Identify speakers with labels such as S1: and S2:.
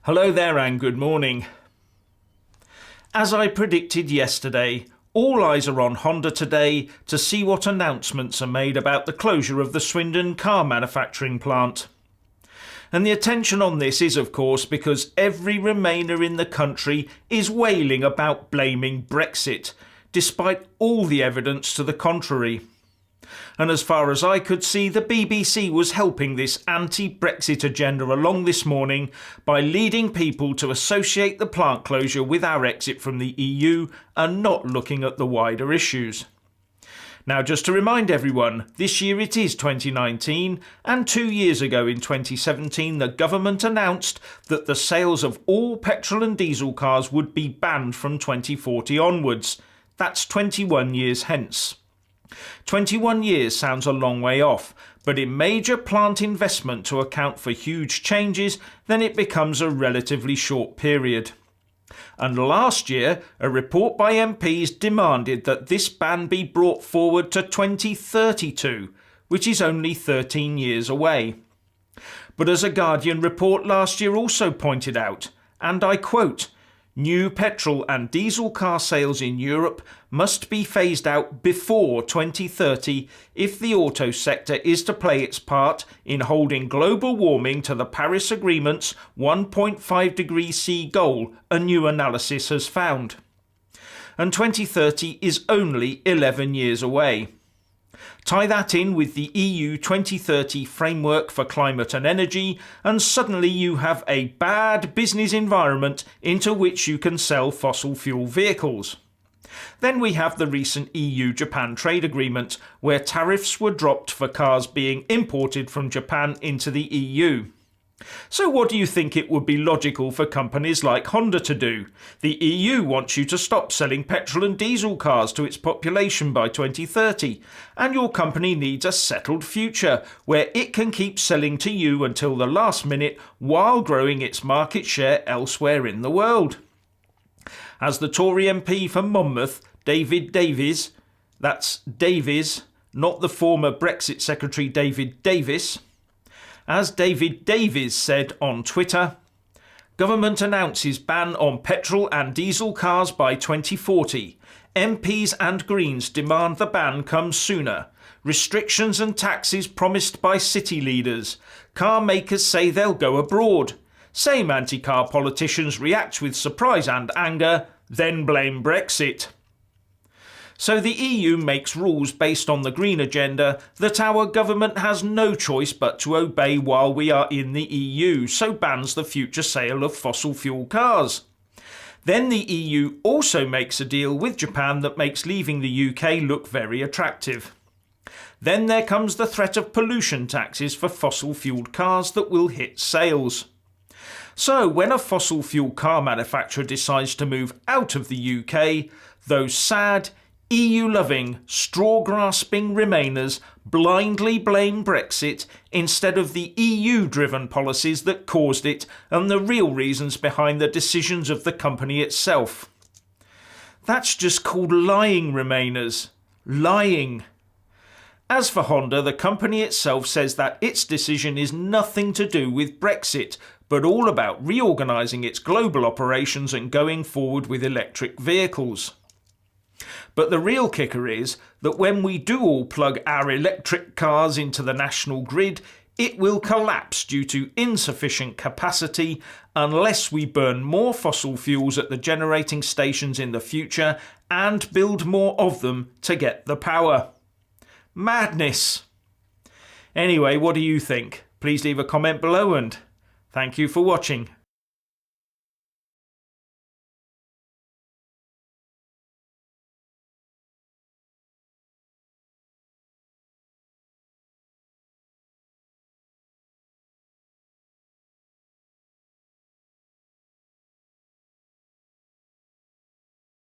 S1: Hello there and good morning. As I predicted yesterday, all eyes are on Honda today to see what announcements are made about the closure of the Swindon car manufacturing plant. And the attention on this is of course because every Remainer in the country is wailing about blaming Brexit, despite all the evidence to the contrary. And as far as I could see, the BBC was helping this anti-Brexit agenda along this morning by leading people to associate the plant closure with our exit from the EU and not looking at the wider issues. Now, just to remind everyone, this year it is 2019, and 2 years ago in 2017 the government announced that the sales of all petrol and diesel cars would be banned from 2040 onwards. That's 21 years hence. 21 years sounds a long way off, but in major plant investment to account for huge changes, then it becomes a relatively short period. And last year, a report by MPs demanded that this ban be brought forward to 2032, which is only 13 years away. But as a Guardian report last year also pointed out, and I quote, "New petrol and diesel car sales in Europe must be phased out before 2030 if the auto sector is to play its part in holding global warming to the Paris Agreement's 1.5 degrees C goal," a new analysis has found. And 2030 is only 11 years away. Tie that in with the EU 2030 framework for climate and energy, and suddenly you have a bad business environment into which you can sell fossil fuel vehicles. Then we have the recent EU-Japan trade agreement, where tariffs were dropped for cars being imported from Japan into the EU. So what do you think it would be logical for companies like Honda to do? The EU wants you to stop selling petrol and diesel cars to its population by 2030, and your company needs a settled future where it can keep selling to you until the last minute while growing its market share elsewhere in the world. As the Tory MP for Monmouth, David Davies, that's Davies, not the former Brexit Secretary David Davis, as David Davies said on Twitter, "Government announces ban on petrol and diesel cars by 2040. MPs and Greens demand the ban comes sooner. Restrictions and taxes promised by city leaders. Car makers say they'll go abroad. Same anti-car politicians react with surprise and anger, then blame Brexit." So the EU makes rules based on the green agenda that our government has no choice but to obey while we are in the EU, so bans the future sale of fossil fuel cars. Then the EU also makes a deal with Japan that makes leaving the UK look very attractive. Then there comes the threat of pollution taxes for fossil fueled cars that will hit sales. So when a fossil fuel car manufacturer decides to move out of the UK, those sad, EU-loving, straw-grasping Remainers blindly blame Brexit instead of the EU-driven policies that caused it and the real reasons behind the decisions of the company itself. That's just called lying, Remainers. Lying. As for Honda, the company itself says that its decision is nothing to do with Brexit, but all about reorganising its global operations and going forward with electric vehicles. But the real kicker is that when we do all plug our electric cars into the national grid, it will collapse due to insufficient capacity unless we burn more fossil fuels at the generating stations in the future and build more of them to get the power. Madness! Anyway, what do you think? Please leave a comment below and thank you for watching.